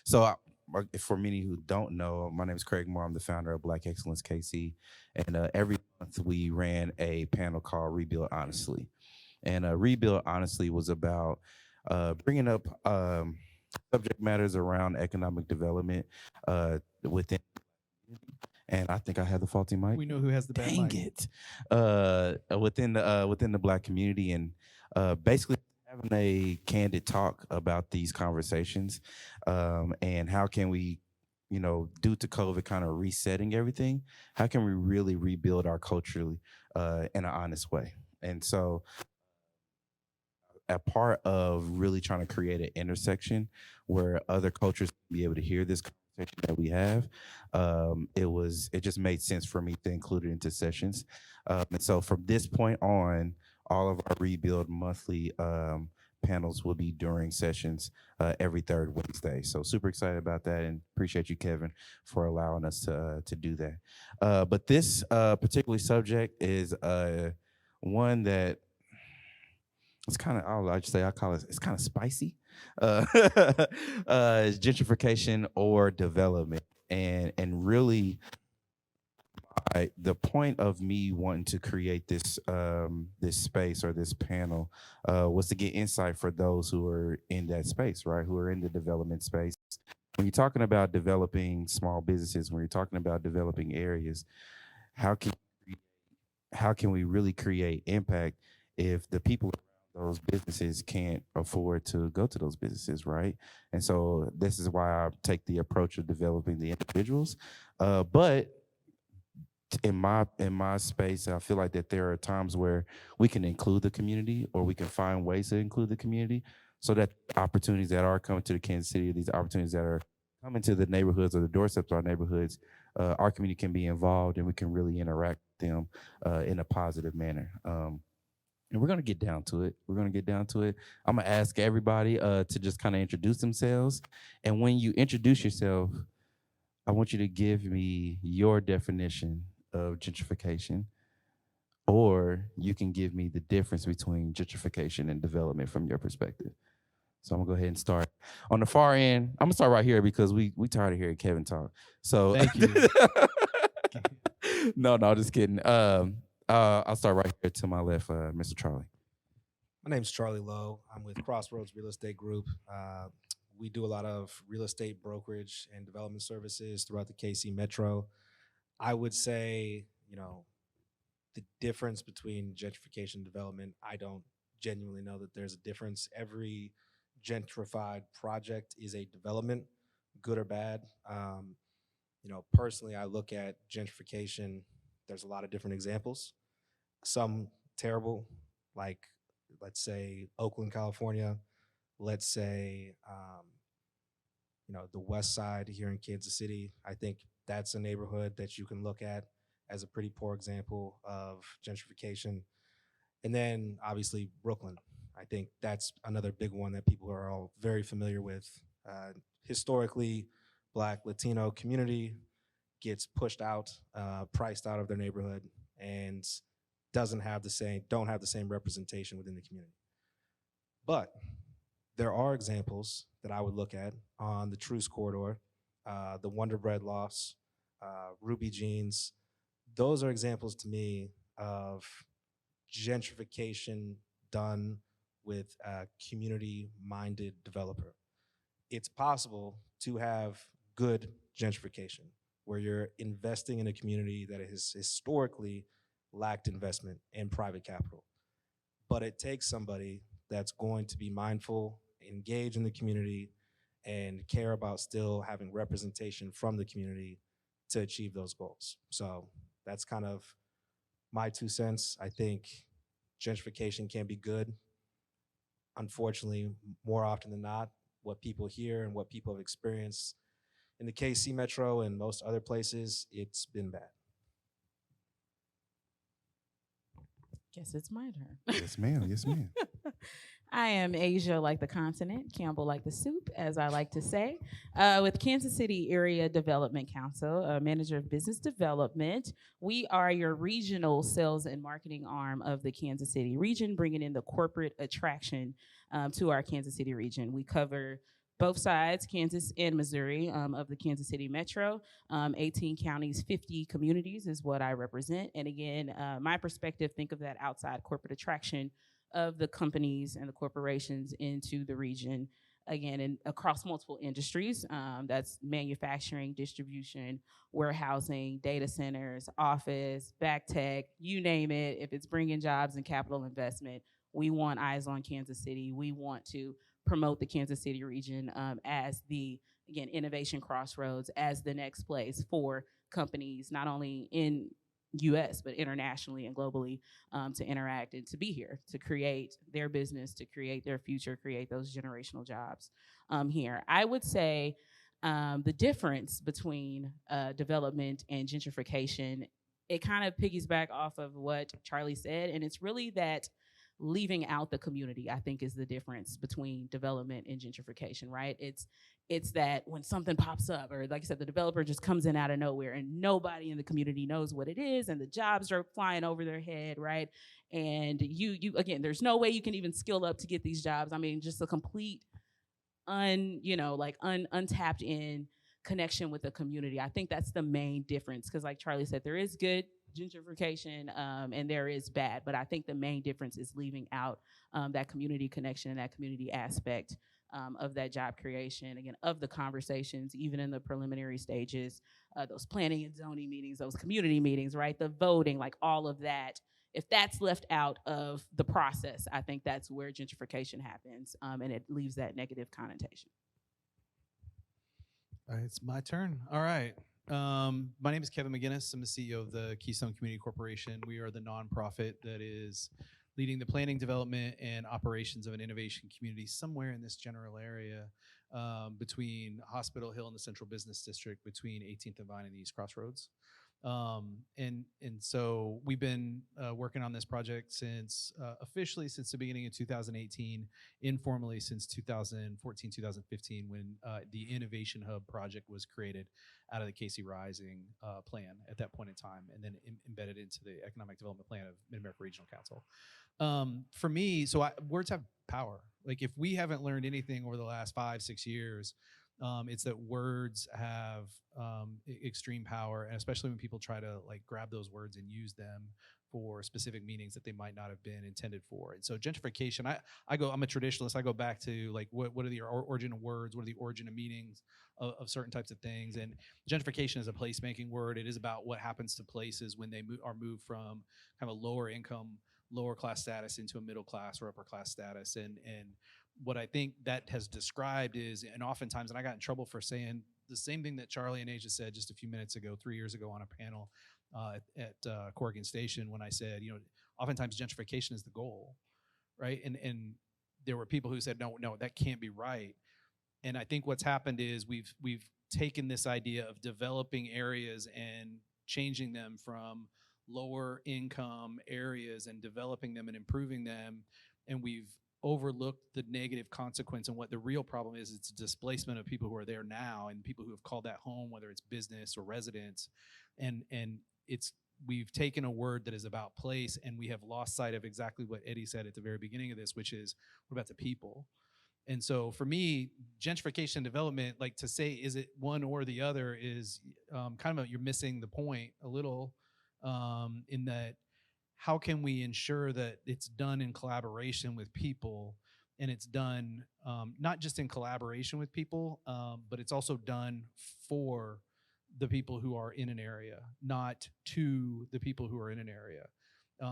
So for many who don't know, my name is Craig Moore. I'm the founder of Black Excellence KC, and every month we ran a panel called Rebuild Honestly. And Rebuild Honestly was about bringing up subject matters around economic development within. And I think I had the faulty mic. We know who has the bad Dang mic. it! Within the Black community, and basically having a candid talk about these conversations, and how can we, due to COVID kind of resetting everything, how can we really rebuild our culture in an honest way? And so a part of really trying to create an intersection where other cultures can be able to hear this conversation that we have, it just made sense for me to include it into sessions. And so from this point on, all of our Rebuild monthly panels will be during sessions every third Wednesday. So super excited about that, and appreciate you, Kevin, for allowing us to do that. But this particular subject is one that it's kind of, I call it, it's kind of spicy. It's gentrification or development. And really, the point of me wanting to create this space or this panel was to get insight for those who are in that space, right? Who are in the development space. When you're talking about developing small businesses, when you're talking about developing areas, how can how can we really create impact if the people around those businesses can't afford to go to those businesses, right? And so this is why I take the approach of developing the individuals. But in my space, I feel like that there are times where we can include the community, or we can find ways to include the community, so that opportunities that are coming to the Kansas City, these opportunities that are coming to the neighborhoods or the doorsteps of our neighborhoods, our community can be involved and we can really interact with them in a positive manner. And we're gonna get down to it. We're gonna get down to it. I'm gonna ask everybody to just kind of introduce themselves, and when you introduce yourself, I want you to give me your definition of gentrification, or you can give me the difference between gentrification and development from your perspective. So I'm gonna go ahead and start on the far end. I'm gonna start right here because we tired of hearing Kevin talk. So Thank you. no, just kidding. I'll start right here to my left, Mr. Charlie. My name's Charlie Lowe. I'm with Crossroads Real Estate Group. We do a lot of real estate brokerage and development services throughout the KC Metro. I would say, the difference between gentrification and development, I don't genuinely know that there's a difference. Every gentrified project is a development, good or bad. Personally, I look at gentrification, there's a lot of different examples. Some terrible, like let's say Oakland, California. Let's say, the West Side here in Kansas City. I think that's a neighborhood that you can look at as a pretty poor example of gentrification. And then obviously Brooklyn. I think that's another big one that people are all very familiar with. Historically, Black Latino community gets pushed out, priced out of their neighborhood, and don't have the same representation within the community. But there are examples that I would look at on the Truce Corridor, the Wonder Bread loss, Ruby Jeans. Those are examples to me of gentrification done with a community-minded developer. It's possible to have good gentrification where you're investing in a community that has historically lacked investment and private capital. But it takes somebody that's going to be mindful, engage in the community, and care about still having representation from the community to achieve those goals. So that's kind of my 2 cents. I think gentrification can be good. Unfortunately, more often than not, what people hear and what people have experienced in the KC Metro and most other places, it's been bad. Guess it's my turn. Yes, ma'am. Yes, ma'am. I am Asia like the continent, Campbell like the soup, as I like to say, with Kansas City Area Development Council, manager of business development. We are your regional sales and marketing arm of the Kansas City region, bringing in the corporate attraction to our Kansas City region. We cover both sides, Kansas and Missouri, of the Kansas City Metro. 18 counties, 50 communities is what I represent. And again, my perspective, think of that outside corporate attraction of the companies and the corporations into the region, again, and across multiple industries. That's manufacturing, distribution, warehousing, data centers, office, back tech, you name it. If it's bringing jobs and capital investment, we want eyes on Kansas City. We want to promote the Kansas City region as the, again, innovation crossroads, as the next place for companies, not only in US, but internationally and globally, to interact and to be here, to create their business, to create their future, create those generational jobs here. I would say the difference between development and gentrification, it kind of piggybacks off of what Charlie said, and it's really that leaving out the community, I think, is the difference between development and gentrification, right? It's that when something pops up, or like I said, the developer just comes in out of nowhere and nobody in the community knows what it is, and the jobs are flying over their head, right? And you again, there's no way you can even skill up to get these jobs. I mean, just a complete untapped in connection with the community. I think that's the main difference, because like Charlie said, there is good gentrification and there is bad, but I think the main difference is leaving out that community connection and that community aspect of that job creation, again, of the conversations, even in the preliminary stages, those planning and zoning meetings, those community meetings, right? The voting, like all of that. If that's left out of the process, I think that's where gentrification happens, and it leaves that negative connotation. All right, it's my turn. All right. My name is Kevin McGinnis. I'm the CEO of the Keystone Community Corporation. We are the nonprofit that is leading the planning, development, and operations of an innovation community somewhere in this general area, between Hospital Hill and the Central Business District, between 18th and Vine and the East Crossroads. And so we've been working on this project since officially since the beginning of 2018, informally since 2014, 2015, when the Innovation Hub project was created out of the Casey Rising plan at that point in time, and then embedded into the Economic Development Plan of Mid-America Regional Council. For me, words have power. Like, if we haven't learned anything over the last 5-6 years, it's that words have extreme power, and especially when people try to like grab those words and use them for specific meanings that they might not have been intended for. And so gentrification, I'm a traditionalist. I go back to like what are the origin of words, what are the origin of meanings of certain types of things. And gentrification is a place-making word. It is about what happens to places when they are moved from kind of a lower income, lower class status into a middle class or upper class status. And what I think that has described is, and oftentimes, and I got in trouble for saying the same thing that Charlie and Asia said just a few minutes ago, 3 years ago on a panel at Corrigan Station, when I said, oftentimes gentrification is the goal, right? And there were people who said, no, that can't be right. And I think what's happened is we've taken this idea of developing areas and changing them from lower income areas and developing them and improving them, and we've overlooked the negative consequence. And what the real problem is, it's a displacement of people who are there now and people who have called that home, whether it's business or residence. And we've taken a word that is about place, and we have lost sight of exactly what Eddie said at the very beginning of this, which is what about the people? And so for me, gentrification and development, like to say, is it one or the other, is kind of you're missing the point a little, in that how can we ensure that it's done in collaboration with people, and it's done not just in collaboration with people, but it's also done for the people who are in an area, not to the people who are in an area.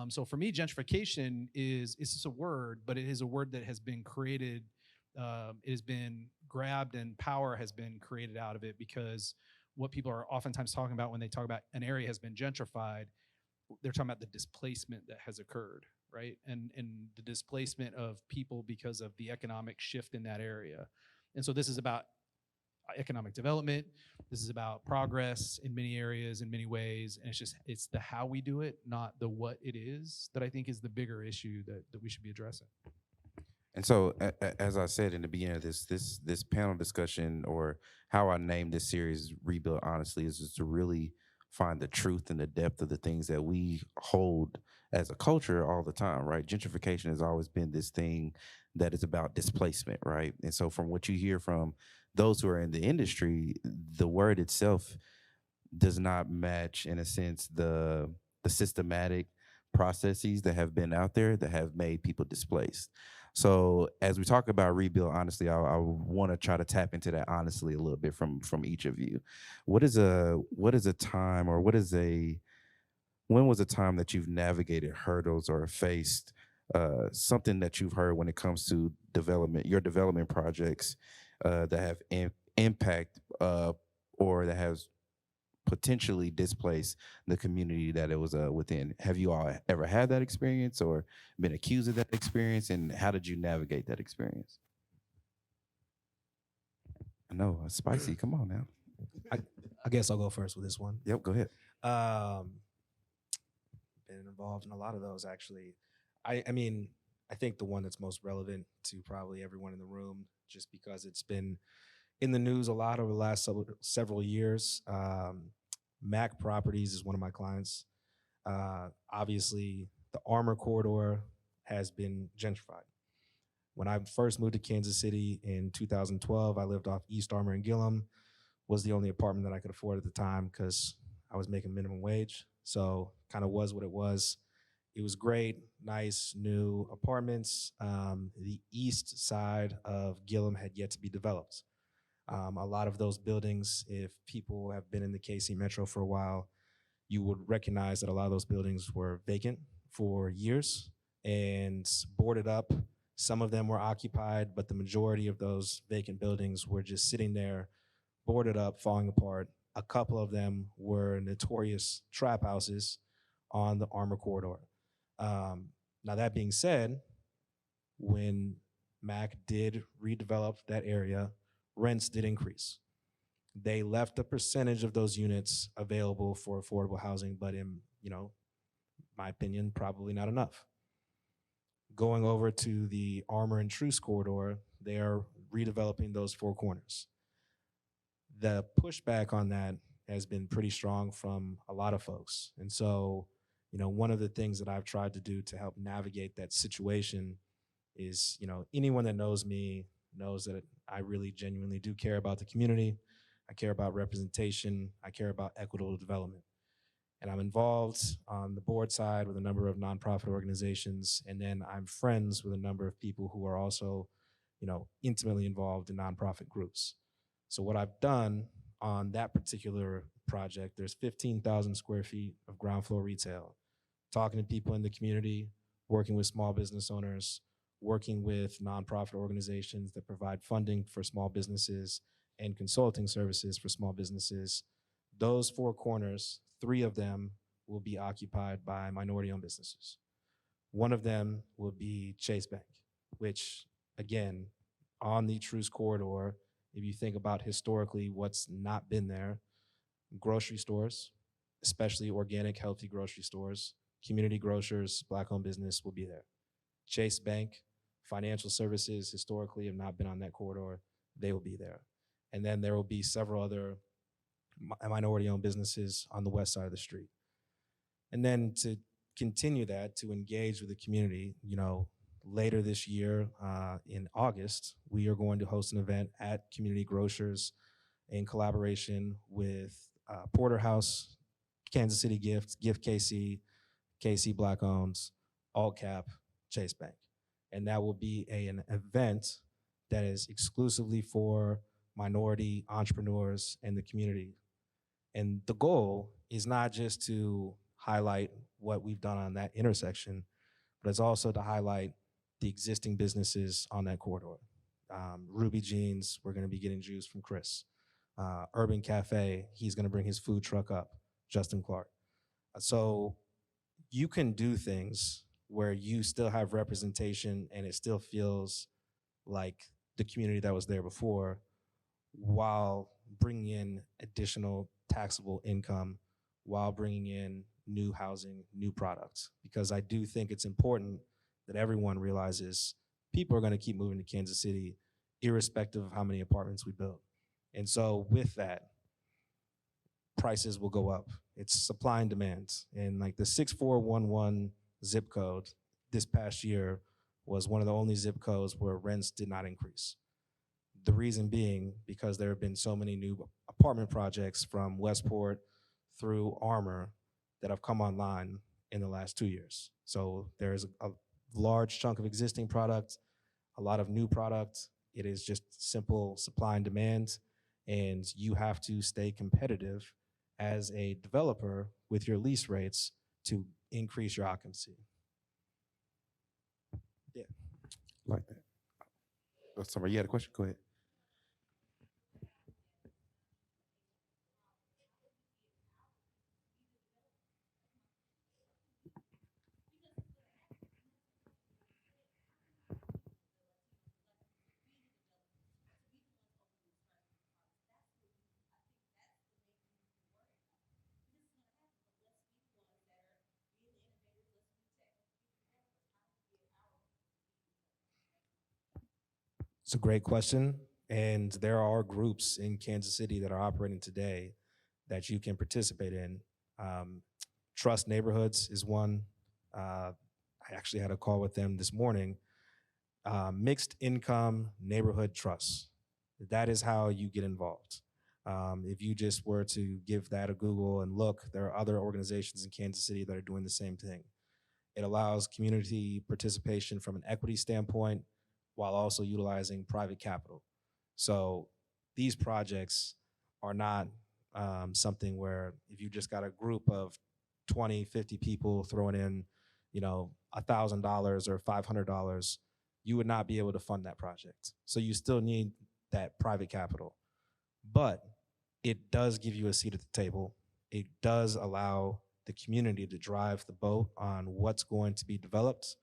So for me, gentrification it's just a word, but it is a word that has been created. It has been grabbed, and power has been created out of it, because what people are oftentimes talking about when they talk about an area has been gentrified, they're talking about the displacement that has occurred, right? And the displacement of people because of the economic shift in that area. And so this is about economic development. This is about progress in many areas, in many ways. And it's the how we do it, not the what it is, that I think is the bigger issue that we should be addressing. And so, as I said in the beginning of this panel discussion, or how I named this series "Rebuild Honestly," is just to really find the truth and the depth of the things that we hold as a culture all the time, right? Gentrification has always been this thing that is about displacement, right? And so from what you hear from those who are in the industry, the word itself does not match, in a sense, the systematic processes that have been out there that have made people displaced. So as we talk about rebuild, honestly, I want to try to tap into that honestly a little bit from each of you. What is a time, or when was a time that you've navigated hurdles or faced something that you've heard when it comes to your development projects that have impact or that has potentially displaced the community that it was within? Have you all ever had that experience or been accused of that experience, and how did you navigate that experience? I know, it's spicy. Come on now. I guess I'll go first with this one. Yep, go ahead. Been involved in a lot of those, actually. I mean, I think the one that's most relevant to probably everyone in the room, just because it's been in the news a lot over the last several years. Mac Properties is one of my clients. Obviously, the Armor Corridor has been gentrified. When I first moved to Kansas City in 2012, I lived off East Armor and Gillum. Was the only apartment that I could afford at the time because I was making minimum wage. So kind of was what it was. It was great, nice, new apartments. The east side of Gillum had yet to be developed. A lot of those buildings, if people have been in the KC Metro for a while, you would recognize that a lot of those buildings were vacant for years and boarded up. Some of them were occupied, but the majority of those vacant buildings were just sitting there, boarded up, falling apart. A couple of them were notorious trap houses on the Armor Corridor. Now, that being said, when Mac did redevelop that area, rents did increase. They left a percentage of those units available for affordable housing, but in, my opinion, probably not enough. Going over to the Armor and Truce corridor, they are redeveloping those four corners. The pushback on that has been pretty strong from a lot of folks. And so, one of the things that I've tried to do to help navigate that situation is, anyone that knows me knows that I really genuinely do care about the community. I care about representation. I care about equitable development. And I'm involved on the board side with a number of nonprofit organizations. And then I'm friends with a number of people who are also, intimately involved in nonprofit groups. So what I've done on that particular project, there's 15,000 square feet of ground floor retail, talking to people in the community, working with small business owners, working with nonprofit organizations that provide funding for small businesses and consulting services for small businesses. Those four corners, 3 of them will be occupied by minority-owned businesses. One of them will be Chase Bank, which, again, on the Truce corridor, if you think about historically what's not been there, grocery stores, especially organic, healthy grocery stores, community grocers, Black-owned business will be there. Chase Bank, financial services historically have not been on that corridor. They will be there. And then there will be several other minority-owned businesses on the west side of the street. And then to continue that, to engage with the community, later this year in August, we are going to host an event at Community Grocers in collaboration with Porterhouse, Kansas City Gift KC, KC Black Owns, All Cap, Chase Bank. And that will be an event that is exclusively for minority entrepreneurs in the community. And the goal is not just to highlight what we've done on that intersection, but it's also to highlight the existing businesses on that corridor. Ruby Jeans, we're gonna be getting juice from Chris. Urban Cafe, he's gonna bring his food truck up, Justin Clark. So you can do things where you still have representation and it still feels like the community that was there before, while bringing in additional taxable income, while bringing in new housing, new products. Because I do think it's important that everyone realizes people are gonna keep moving to Kansas City irrespective of how many apartments we build. And so with that, prices will go up. It's supply and demand. And like the 6411 zip code this past year was one of the only zip codes where rents did not increase. The reason being because there have been so many new apartment projects from Westport through Armour that have come online in the last 2 years. So there's a large chunk of existing product, a lot of new product. It is just simple supply and demand, and you have to stay competitive as a developer with your lease rates to increase your occupancy. Like that. Oh, somebody, you had a question? Go ahead. It's a great question. And there are groups in Kansas City that are operating today that you can participate in. Trust Neighborhoods is one. I actually had a call with them this morning. Mixed income neighborhood trusts. That is how you get involved. If you just were to give that a Google and look, there are other organizations in Kansas City that are doing the same thing. It allows community participation from an equity standpoint while also utilizing private capital. So these projects are not something where if you just got a group of 20, 50 people throwing in, $1,000 or $500, you would not be able to fund that project. So you still need that private capital. But it does give you a seat at the table. It does allow the community to drive the boat on what's going to be developed,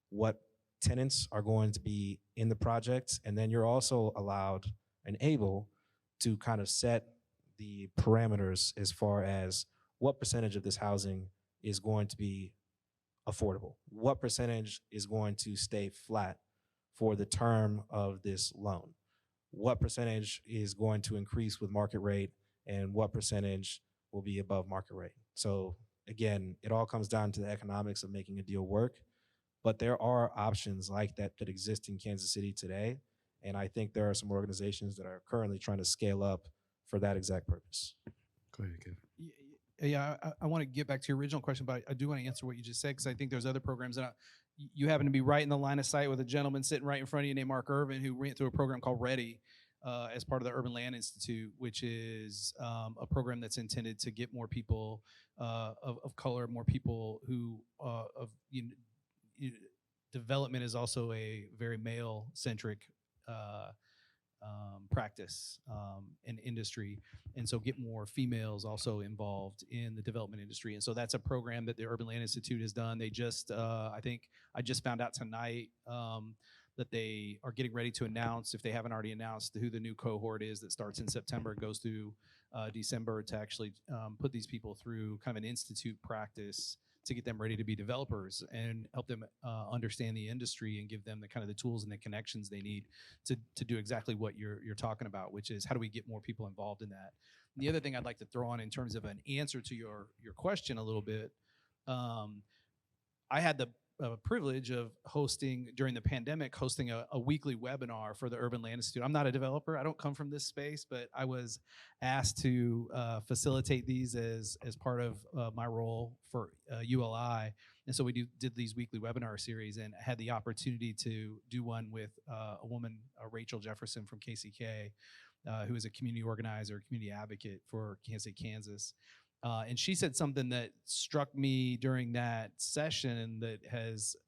what tenants are going to be in the project, and then you're also allowed and able to kind of set the parameters as far as what percentage of this housing is going to be affordable, what percentage is going to stay flat for the term of this loan, what percentage is going to increase with market rate, and what percentage will be above market rate. So again, it all comes down to the economics of making a deal work. But there are options like that that exist in Kansas City today. And I think there are some organizations that are currently trying to scale up for that exact purpose. Go ahead, Kevin. Yeah, I want to get back to your original question, but I do want to answer what you just said, because I think there's other programs that you happen to be right in the line of sight with a gentleman sitting right in front of you named Mark Irvin, who went through a program called READY as part of the Urban Land Institute, which is a program that's intended to get more people of color, more people who development is also a very male-centric practice and industry, and so get more females also involved in the development industry. And so that's a program that the Urban Land Institute has done. They just, I think I just found out tonight that they are getting ready to announce, if they haven't already announced, who the new cohort is that starts in September and goes through December, to actually put these people through kind of an institute practice to get them ready to be developers and help them understand the industry and give them the kind of the tools and the connections they need to do exactly what you're talking about, which is how do we get more people involved in that. The other thing I'd like to throw on in terms of an answer to your question a little bit, I had the privilege of hosting, during the pandemic, hosting a weekly webinar for the Urban Land Institute. I'm not a developer. I don't come from this space, but I was asked to facilitate these as part of my role for ULI. And so we did these weekly webinar series, and had the opportunity to do one with a woman, Rachel Jefferson from KCK, who is a community organizer, community advocate for Kansas City, Kansas. And she said something that struck me during that session that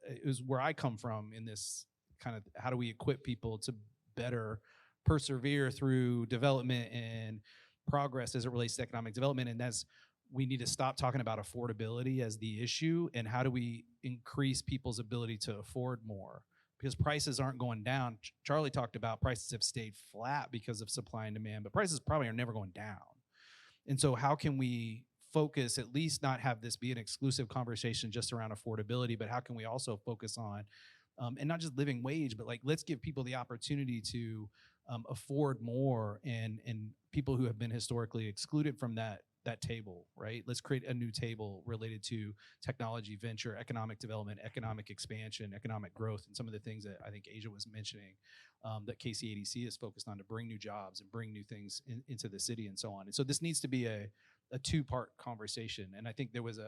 it was where I come from in this kind of, how do we equip people to better persevere through development and progress as it relates to economic development. And that's, we need to stop talking about affordability as the issue, and how do we increase people's ability to afford more? Because prices aren't going down. Charlie talked about prices have stayed flat because of supply and demand, but prices probably are never going down. And so how can we focus, at least not have this be an exclusive conversation just around affordability, but how can we also focus on, and not just living wage, but like, let's give people the opportunity to afford more, and people who have been historically excluded from that that table, right? Let's create a new table related to technology, venture, economic development, economic expansion, economic growth, and some of the things that I think Asia was mentioning that KCADC is focused on to bring new jobs and bring new things into the city and so on. And so this needs to be a two-part conversation. And I think there was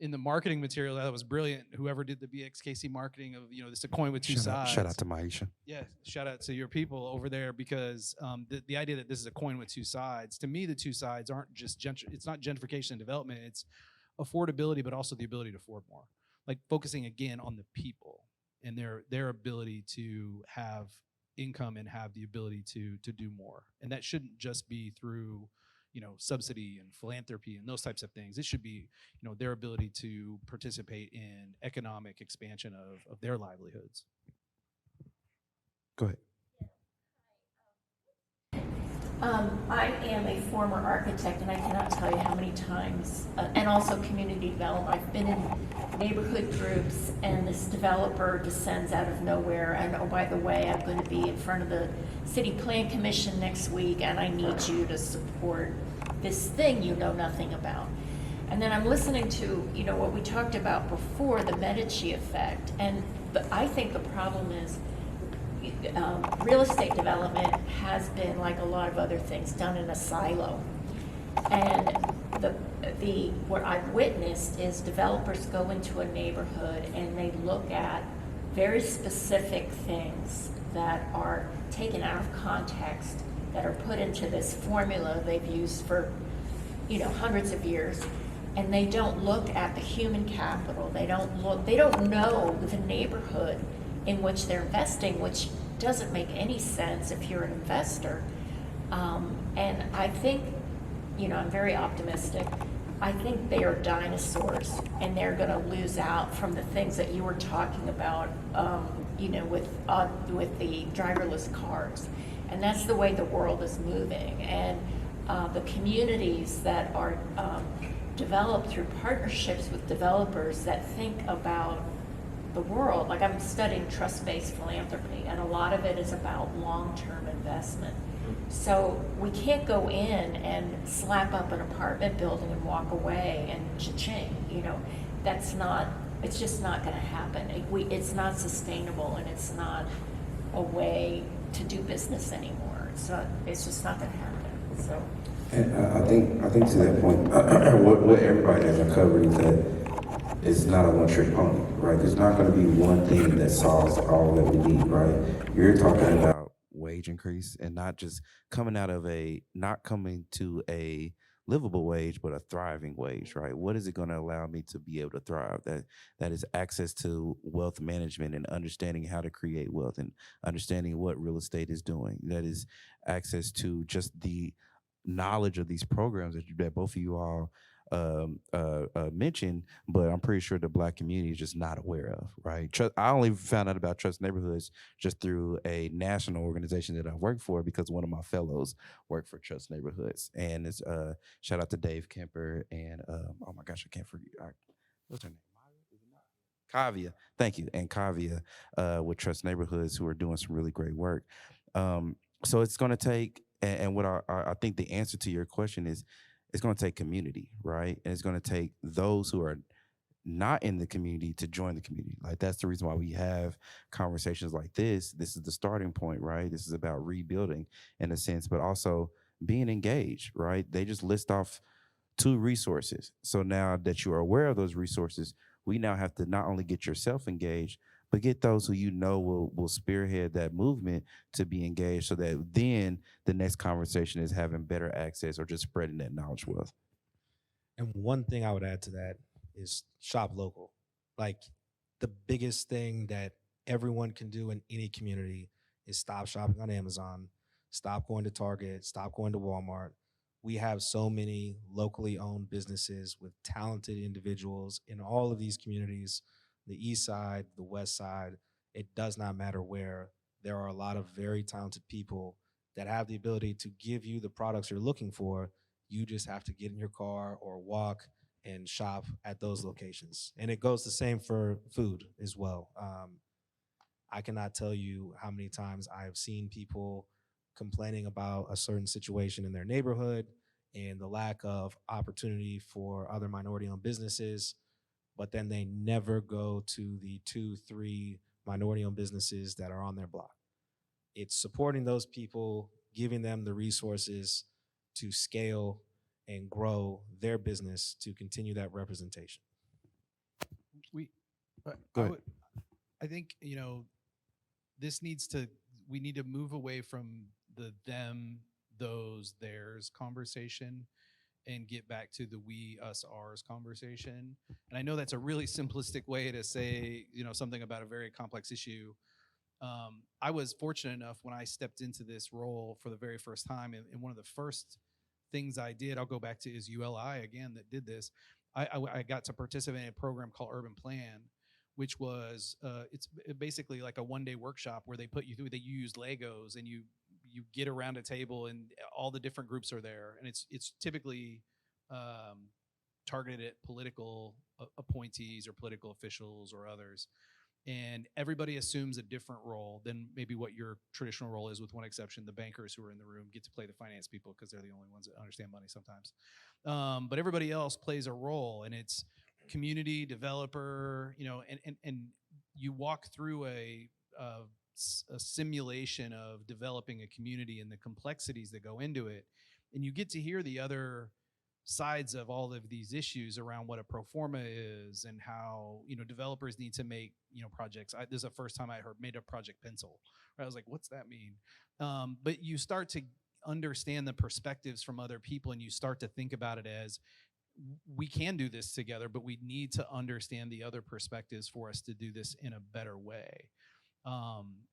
in the marketing material that was brilliant. Whoever did the BXKC marketing of, this a coin with two sides. Shout out to Maisha. Yeah, shout out to your people over there, because the idea that this is a coin with two sides, to me, the two sides aren't just it's not gentrification and development, it's affordability, but also the ability to afford more. Like focusing again on the people and their ability to have income and have the ability to do more. And that shouldn't just be through subsidy and philanthropy and those types of things. It should be, their ability to participate in economic expansion of their livelihoods. Go ahead. I am a former architect, and I cannot tell you how many times, and also community development. I've been in neighborhood groups, and this developer descends out of nowhere, and oh, by the way, I'm going to be in front of the City Plan Commission next week, and I need you to support this thing you know nothing about. And then I'm listening to, what we talked about before, the Medici effect, but I think the problem is real estate development has been, like a lot of other things, done in a silo. And what I've witnessed is developers go into a neighborhood and they look at very specific things that are taken out of context, that are put into this formula they've used for hundreds of years, and they don't look at the human capital. They don't know the neighborhood in which they're investing, which doesn't make any sense if you're an investor. And I think, I'm very optimistic. I think they are dinosaurs, and they're going to lose out from the things that you were talking about, with the driverless cars. And that's the way the world is moving. And the communities that are developed through partnerships with developers that think about the world, like I'm studying trust-based philanthropy, and a lot of it is about long-term investment. So we can't go in and slap up an apartment building and walk away and cha-ching, it's just not gonna happen. It's not sustainable, and it's not a way to do business anymore. It's just not gonna happen, so. And I think to that point, what everybody has uncovered is that it's not a one-trick pony, right? There's not going to be one thing that solves all that we need, right? You're talking about wage increase, and not just not coming to a livable wage, but a thriving wage, right? What is it going to allow me to be able to thrive? That is access to wealth management and understanding how to create wealth and understanding what real estate is doing. That is access to just the knowledge of these programs that both of you all mentioned, but I'm pretty sure the Black community is just not aware of, right? I only found out about Trust Neighborhoods just through a national organization that I work for, because one of my fellows worked for Trust Neighborhoods. And it's shout out to Dave Kemper and oh my gosh, I can't forget, what's her name? Kavia, thank you. And Kavia with Trust Neighborhoods, who are doing some really great work. So it's going to take, and what I think the answer to your question is, it's going to take community, right? And it's going to take those who are not in the community to join the community. Like, that's the reason why we have conversations like this. This is the starting point, right? This is about rebuilding in a sense, but also being engaged, right? They just list off 2 resources. So now that you are aware of those resources, we now have to not only get yourself engaged, but get those who will spearhead that movement to be engaged, so that then the next conversation is having better access or just spreading that knowledge wealth. And one thing I would add to that is shop local. Like, the biggest thing that everyone can do in any community is stop shopping on Amazon, stop going to Target, stop going to Walmart. We have so many locally owned businesses with talented individuals in all of these communities. The east side, the west side, it does not matter where. There are a lot of very talented people that have the ability to give you the products you're looking for. You just have to get in your car or walk and shop at those locations. And it goes the same for food as well. I cannot tell you how many times I have seen people complaining about a certain situation in their neighborhood, and the lack of opportunity for other minority-owned businesses, but then they never go to the 2-3 minority-owned businesses that are on their block. It's supporting those people, giving them the resources to scale and grow their business to continue that representation. Go ahead. I think, we need to move away from the them, those, theirs conversation and get back to the we, us, ours conversation. And I know that's a really simplistic way to say, something about a very complex issue. I was fortunate enough when I stepped into this role for the very first time, and one of the first things I did, I'll go back to, is ULI again that did this. I got to participate in a program called Urban Plan, which was it's basically like a one-day workshop where they put you through. They use Legos, and you get around a table, and all the different groups are there, and it's typically targeted at political appointees or political officials or others. And everybody assumes a different role than maybe what your traditional role is, with one exception. The bankers who are in the room get to play the finance people because they're the only ones that understand money sometimes. But everybody else plays a role, and it's community, developer, and you walk through a simulation of developing a community and the complexities that go into it. And you get to hear the other sides of all of these issues around what a pro forma is and how, developers need to make, projects. This is the first time I made a project pencil. Right? I was like, what's that mean? But you start to understand the perspectives from other people, and you start to think about it as, we can do this together, but we need to understand the other perspectives for us to do this in a better way.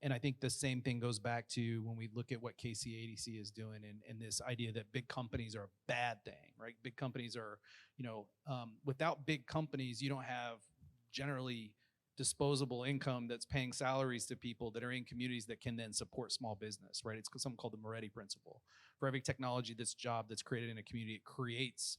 And I think the same thing goes back to when we look at what KCADC is doing, and this idea that big companies are a bad thing, right? Big companies are, without big companies, you don't have generally disposable income that's paying salaries to people that are in communities that can then support small business, right? It's something called the Moretti principle. For every technology that's created in a community, it creates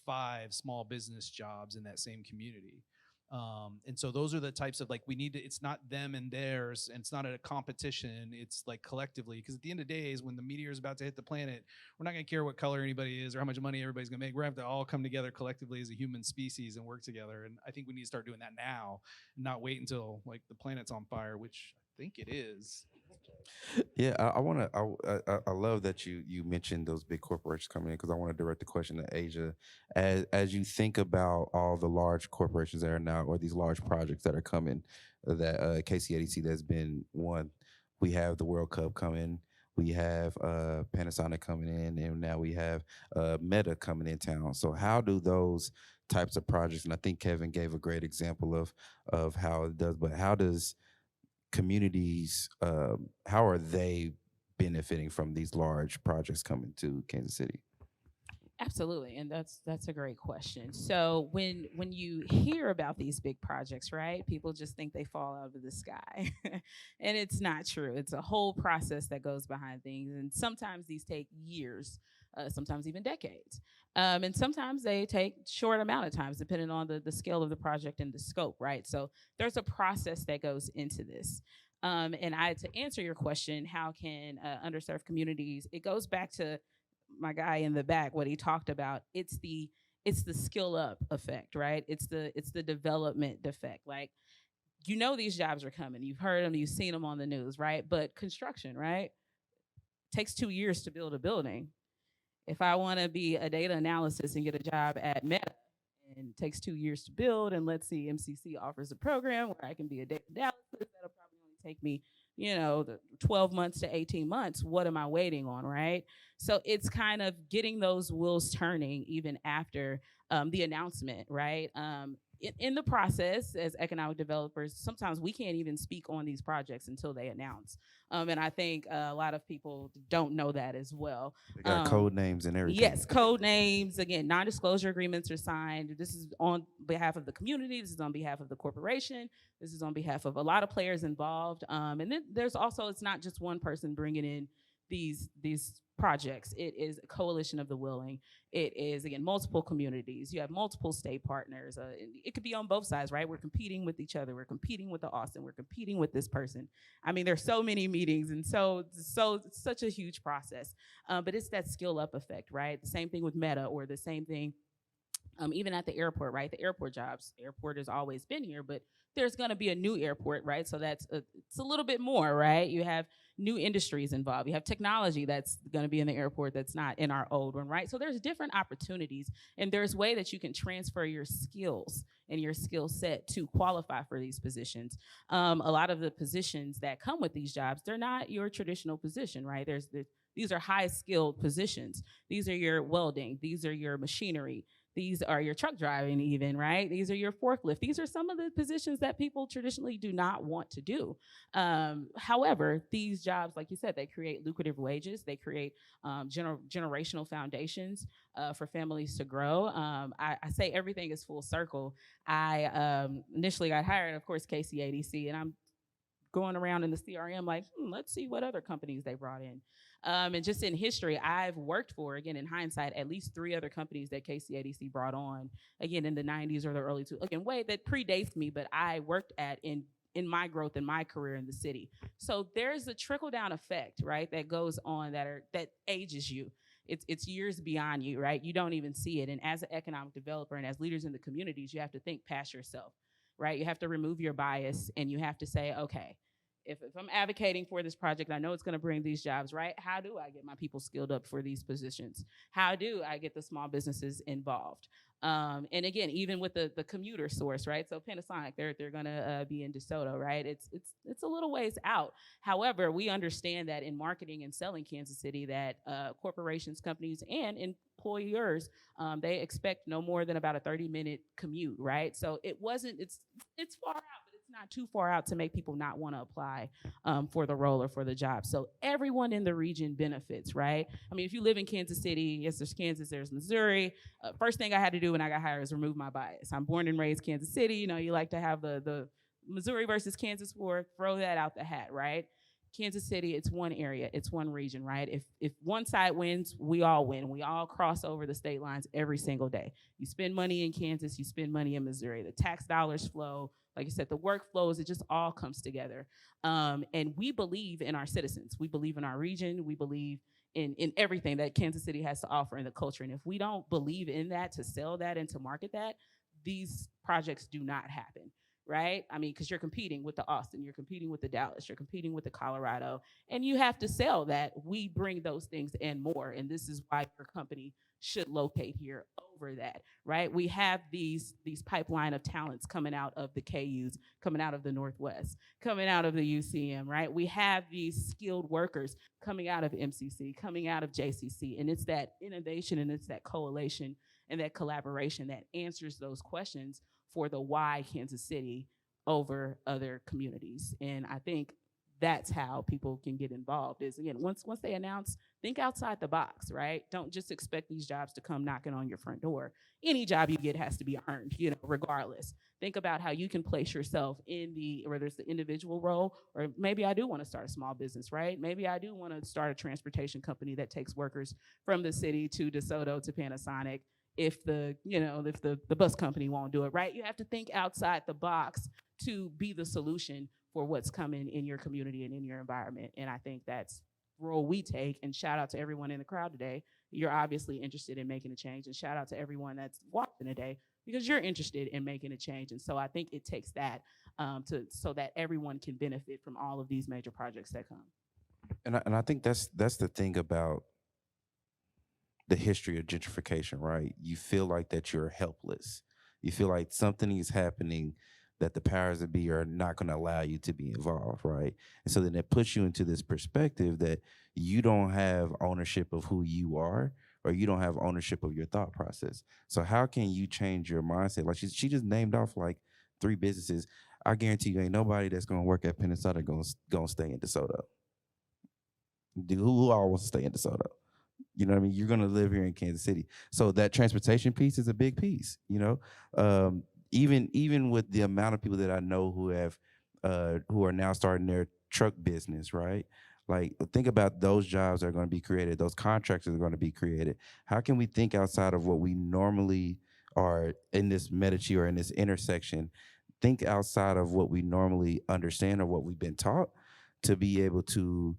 5 small business jobs in that same community. And so those are the types of, it's not them and theirs, and it's not a competition, it's like collectively, because at the end of the day is when the meteor is about to hit the planet, we're not gonna care what color anybody is or how much money everybody's gonna make. We're gonna have to all come together collectively as a human species and work together. And I think we need to start doing that now, and not wait until the planet's on fire, which I think it is. Yeah, I love that you mentioned those big corporations coming in, because I want to direct the question to Asia. As you think about all the large corporations that are now, or these large projects that are coming, that KCADC that's been won, we have the World Cup coming, we have Panasonic coming in, and now we have Meta coming in town. So how do those types of projects, and I think Kevin gave a great example of how it does, but how does communities, how are they benefiting from these large projects coming to Kansas City? Absolutely, and that's a great question. So when you hear about these big projects, right, people just think they fall out of the sky, and it's not true. It's a whole process that goes behind things, and sometimes these take years, sometimes even decades, and sometimes they take short amount of times, depending on the scale of the project and the scope, right? So there's a process that goes into this. And to answer your question, how can underserved communities? It goes back to my guy in the back, what he talked about. It's the skill up effect, right? It's the development effect. These jobs are coming. You've heard them, you've seen them on the news, right? But construction, right, takes 2 years to build a building. If I want to be a data analysis and get a job at Meta, and it takes 2 years to build, and let's see, MCC offers a program where I can be a data analysis, that'll probably only take me, the 12 months to 18 months. What am I waiting on, right? So it's kind of getting those wheels turning even after the announcement, right? In the process, as economic developers, sometimes we can't even speak on these projects until they announce. And I think a lot of people don't know that as well. They got code names and everything. Yes, code names. Again, non-disclosure agreements are signed. This is on behalf of the community. This is on behalf of the corporation. This is on behalf of a lot of players involved. And then there's also, it's not just one person bringing in these projects. It is a coalition of the willing. It is, again, multiple communities. You have multiple state partners. It could be on both sides, right? We're competing with each other. We're competing with the Austin. We're competing with this person. I mean, there's so many meetings, and so it's such a huge process. But it's that skill up effect, right? The same thing with Meta, or the same thing even at the airport, right? The airport jobs. Airport has always been here, but there's going to be a new airport, right? So it's a little bit more, right? You have new industries involved. You have technology that's going to be in the airport that's not in our old one, right? So there's different opportunities, and there's way that you can transfer your skills and your skill set to qualify for these positions. A lot of the positions that come with these jobs, they're not your traditional position, right? These are high-skilled positions. These are your welding. These are your machinery. These are your truck driving even, right? These are your forklift. These are some of the positions that people traditionally do not want to do. However, these jobs, like you said, they create lucrative wages. They create generational foundations for families to grow. I say everything is full circle. I initially got hired, of course, KCADC, and I'm going around in the CRM like, let's see what other companies they brought in. And just in history, I've worked for, again, in hindsight, at least 3 other companies that KCADC brought on, again, in the 90s or the early 2000s. Again, way that predates me, but I worked at in my growth in my career in the city. So there's a trickle-down effect, right, that goes on that ages you. It's years beyond you, right? You don't even see it. And as an economic developer and as leaders in the communities, you have to think past yourself, right? You have to remove your bias, and you have to say, okay, if I'm advocating for this project, I know it's going to bring these jobs, right? How do I get my people skilled up for these positions? How do I get the small businesses involved? And again, even with the commuter source, right? So Panasonic, they're going to be in DeSoto, right? It's a little ways out. However, we understand that in marketing and selling Kansas City, that corporations, companies, and employers, they expect no more than about a 30-minute commute, right? So it's far out. Not too far out to make people not want to apply for the role or for the job. So everyone in the region benefits, right? I mean, if you live in Kansas City, yes, there's Kansas, there's Missouri. First thing I had to do when I got hired is remove my bias. I'm born and raised Kansas City. You know, you like to have the Missouri versus Kansas war, throw that out the hat, right? Kansas City, it's one area, it's one region, right? If one side wins, we all win. We all cross over the state lines every single day. You spend money in Kansas, you spend money in Missouri. The tax dollars flow. Like I said, the work flows, it just all comes together. And we believe in our citizens. We believe in our region. We believe in everything that Kansas City has to offer in the culture. And if we don't believe in that, to sell that and to market that, these projects do not happen, right? I mean, because you're competing with the Austin, you're competing with the Dallas, you're competing with the Colorado, and you have to sell that. We bring those things and more. And this is why your company should locate here over that, right? We have these pipeline of talents coming out of the KUs, coming out of the Northwest, coming out of the UCM, right? We have these skilled workers coming out of MCC, coming out of JCC, and it's that innovation and it's that coalition and that collaboration that answers those questions for the why Kansas City over other communities. And I think that's how people can get involved is, again, once they announce, think outside the box, right? Don't just expect these jobs to come knocking on your front door. Any job you get has to be earned, you know, regardless. Think about how you can place yourself in whether it's the individual role, or maybe I do want to start a small business, right? Maybe I do want to start a transportation company that takes workers from the city to DeSoto to Panasonic if the bus company won't do it, right? You have to think outside the box to be the solution for what's coming in your community and in your environment. And I think that's the role we take. And shout out to everyone in the crowd today. You're obviously interested in making a change. And shout out to everyone that's watching today because you're interested in making a change. And so I think it takes that so that everyone can benefit from all of these major projects that come. And I think that's the thing about the history of gentrification, right? You feel like that you're helpless. You feel like something is happening that the powers that be are not going to allow you to be involved, right? And so then it puts you into this perspective that you don't have ownership of who you are, or you don't have ownership of your thought process. So how can you change your mindset? Like she just named off like 3 businesses. I guarantee you ain't nobody that's going to work at Panasonic going to stay in DeSoto. Who all wants to stay in DeSoto? You know what I mean? You're going to live here in Kansas City. So that transportation piece is a big piece, you know? Even with the amount of people that I know who are now starting their truck business, right? Like, think about those jobs that are going to be created, those contracts are going to be created. How can we think outside of what we normally are in this Medici or in this intersection? Think outside of what we normally understand or what we've been taught to be able to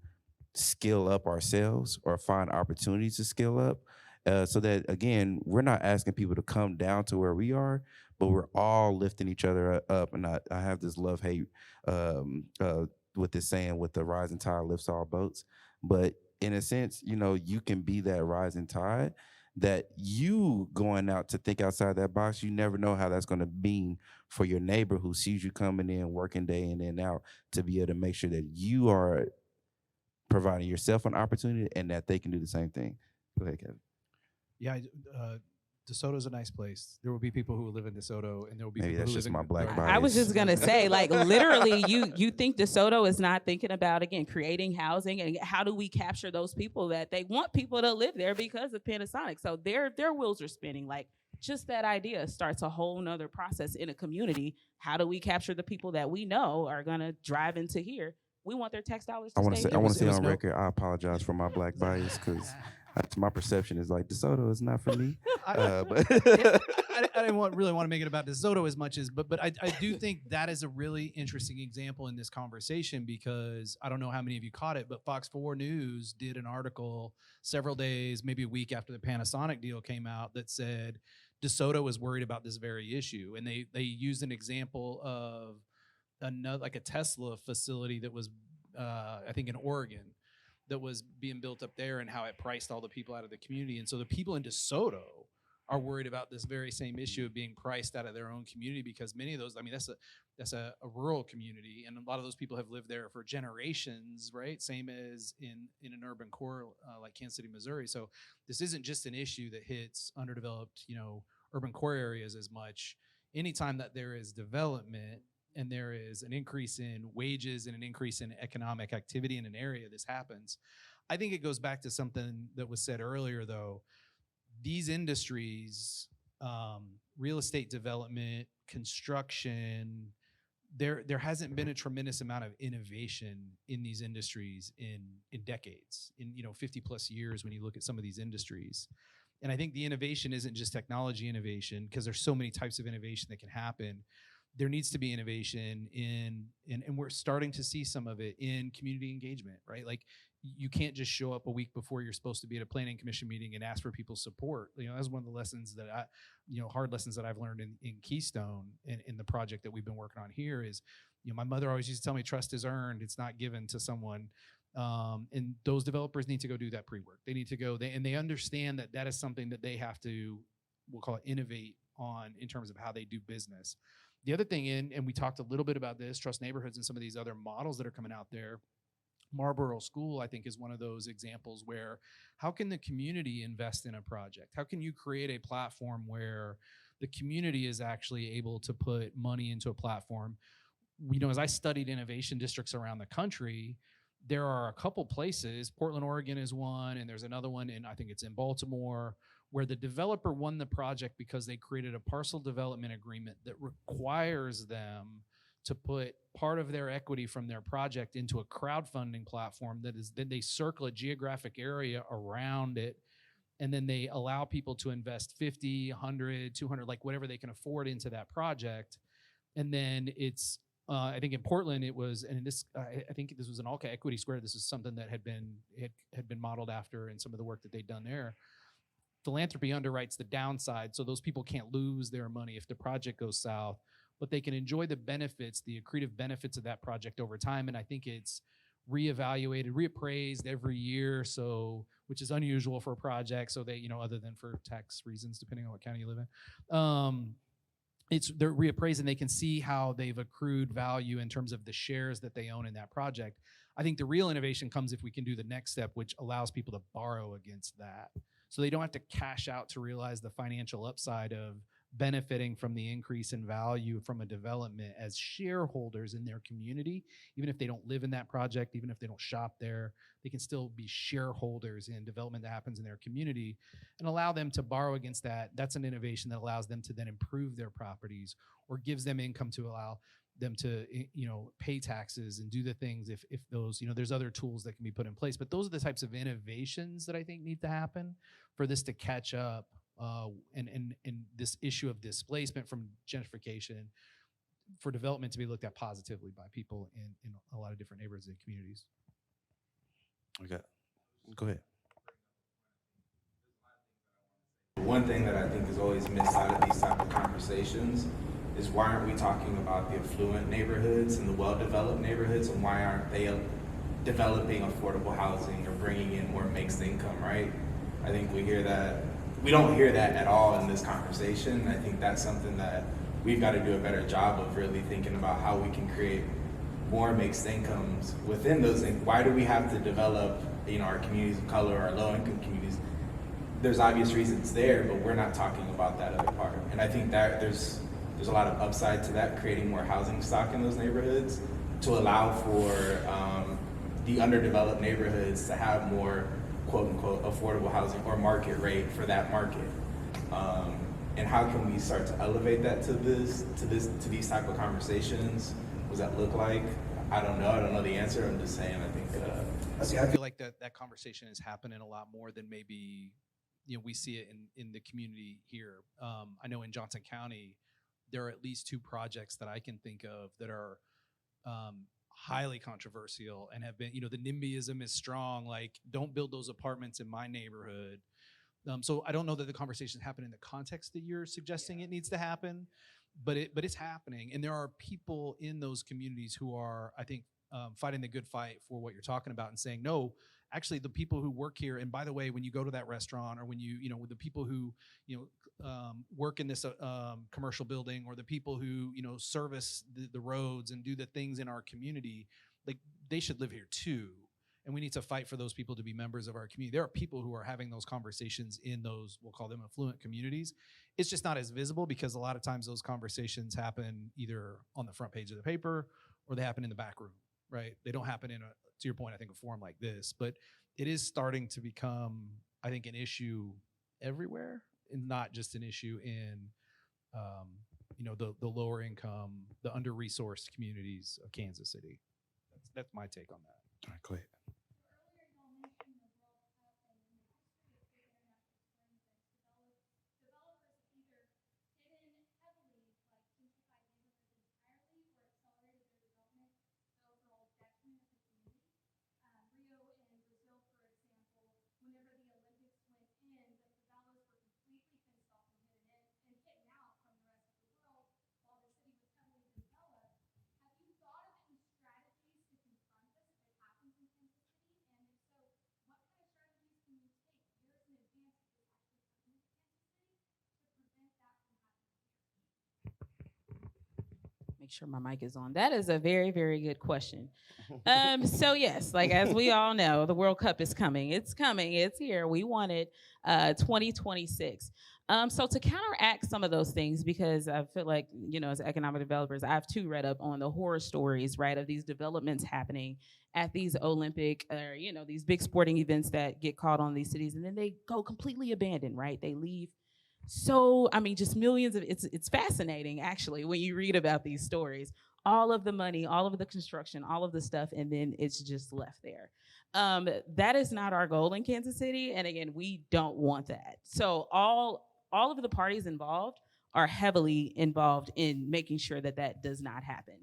skill up ourselves or find opportunities to skill up. So that, again, we're not asking people to come down to where we are, but we're all lifting each other up. And I have this love-hate with this saying, with the rising tide lifts all boats. But in a sense, you can be that rising tide, that you going out to think outside that box. You never know how that's going to mean for your neighbor who sees you coming in, working day in and out, to be able to make sure that you are providing yourself an opportunity and that they can do the same thing. Go ahead, Kevin. Yeah, DeSoto's a nice place. There will be people who will live in DeSoto, and there will be Maybe people that's who just live my in black Garden. bias. I was just gonna say, like, literally, you think DeSoto is not thinking about, again, creating housing and how do we capture those people that they want people to live there because of Panasonic. So their wheels are spinning. Like, just that idea starts a whole nother process in a community. How do we capture the people that we know are gonna drive into here? We want their tax dollars to stay I There want was- to it say was on no- record, I apologize for my black bias, because my perception is like DeSoto is not for me. But I didn't really want to make it about DeSoto as much as, but I do think that is a really interesting example in this conversation, because I don't know how many of you caught it, but Fox 4 News did an article several days, maybe a week after the Panasonic deal came out, that said DeSoto was worried about this very issue, and they used an example of another, like a Tesla facility that was, I think in Oregon, that was being built up there, and how it priced all the people out of the community. And so the people in DeSoto are worried about this very same issue of being priced out of their own community, because many of those, I mean, that's a rural community, and a lot of those people have lived there for generations, right? Same as in an urban core like Kansas City, Missouri. So this isn't just an issue that hits underdeveloped, urban core areas as much. Anytime that there is development and there is an increase in wages and an increase in economic activity in an area, this happens. I think it goes back to something that was said earlier, though. These industries, real estate development, construction, there hasn't been a tremendous amount of innovation in these industries in decades, in 50 plus years when you look at some of these industries. And I think the innovation isn't just technology innovation, because there's so many types of innovation that can happen. There needs to be innovation and we're starting to see some of it in community engagement, right? Like, you can't just show up a week before you're supposed to be at a planning commission meeting and ask for people's support. That's one of the lessons that hard lessons that I've learned in Keystone, and in the project that we've been working on here is, my mother always used to tell me, trust is earned, it's not given to someone. And those developers need to go do that pre-work. They need to go, and they understand that is something that they have to, we'll call it, innovate on in terms of how they do business. The other thing, and we talked a little bit about this, trust neighborhoods and some of these other models that are coming out there. Marlboro School, I think, is one of those examples where, how can the community invest in a project? How can you create a platform where the community is actually able to put money into a platform? As I studied innovation districts around the country, there are a couple places, Portland, Oregon is one, and there's another one I think it's in Baltimore, where the developer won the project because they created a parcel development agreement that requires them to put part of their equity from their project into a crowdfunding platform then they circle a geographic area around it, and then they allow people to invest 50, 100, 200, like whatever they can afford into that project. And then it's, I think in Portland it was, and this, I think this was an Alka Equity Square. This is something that had been modeled after in some of the work that they'd done there. Philanthropy underwrites the downside, so those people can't lose their money if the project goes south, but they can enjoy the benefits, the accretive benefits of that project over time. And I think it's reevaluated, reappraised every year, so, which is unusual for a project. So they, other than for tax reasons, depending on what county you live in, they're reappraised, and they can see how they've accrued value in terms of the shares that they own in that project. I think the real innovation comes if we can do the next step, which allows people to borrow against that, so they don't have to cash out to realize the financial upside of benefiting from the increase in value from a development as shareholders in their community. Even if they don't live in that project, even if they don't shop there, they can still be shareholders in development that happens in their community, and allow them to borrow against that. That's an innovation that allows them to then improve their properties or gives them income to allow. them to, pay taxes and do the things if those, there's other tools that can be put in place. But those are the types of innovations that I think need to happen for this to catch up, and this issue of displacement from gentrification, for development to be looked at positively by people in a lot of different neighborhoods and communities. Okay. Go ahead. One thing that I think is always missed out of these type of conversations is why aren't we talking about the affluent neighborhoods and the well-developed neighborhoods, and why aren't they developing affordable housing or bringing in more mixed income, right? I think we don't hear that at all in this conversation. I think that's something that we've got to do a better job of really thinking about how we can create more mixed incomes within those things. Why do we have to develop, our communities of color, our low-income communities? There's obvious reasons there, but we're not talking about that other part. And I think that there's a lot of upside to that, creating more housing stock in those neighborhoods to allow for the underdeveloped neighborhoods to have more quote unquote affordable housing or market rate for that market. And how can we start to elevate that to these type of conversations? What does that look like? I don't know the answer. I'm just saying, I think I feel like that conversation is happening a lot more than maybe we see it in the community here. I know in Johnson County, there are at least 2 projects that I can think of that are highly controversial and have been, the NIMBYism is strong, like don't build those apartments in my neighborhood. So I don't know that the conversation happened in the context that you're suggesting it needs to happen, but it's happening. And there are people in those communities who are, I think, fighting the good fight for what you're talking about and saying, no, actually the people who work here, and by the way, when you go to that restaurant, or when with the people who, work in this commercial building, or the people who, service the roads and do the things in our community, like they should live here too. And we need to fight for those people to be members of our community. There are people who are having those conversations in those, we'll call them affluent communities. It's just not as visible because a lot of times those conversations happen either on the front page of the paper or they happen in the back room, right? They don't happen in, to your point, I think a forum like this, but it is starting to become, I think, an issue everywhere, and not just an issue in, the lower income, the under-resourced communities of Kansas City. That's my take on that. All right, go ahead. Make sure my mic is on. That is a very, very good question. So yes, like as we all know, the World Cup is coming. It's coming. It's here. We want it 2026. So to counteract some of those things, because I feel like, as economic developers, I've too read up on the horror stories, right, of these developments happening at these Olympic, or, these big sporting events that get caught on these cities, and then they go completely abandoned, right? They leave. So, just millions of, it's fascinating actually when you read about these stories, all of the money, all of the construction, all of the stuff, and then it's just left there. That is not our goal in Kansas City. And again, we don't want that. So all of the parties involved are heavily involved in making sure that that does not happen.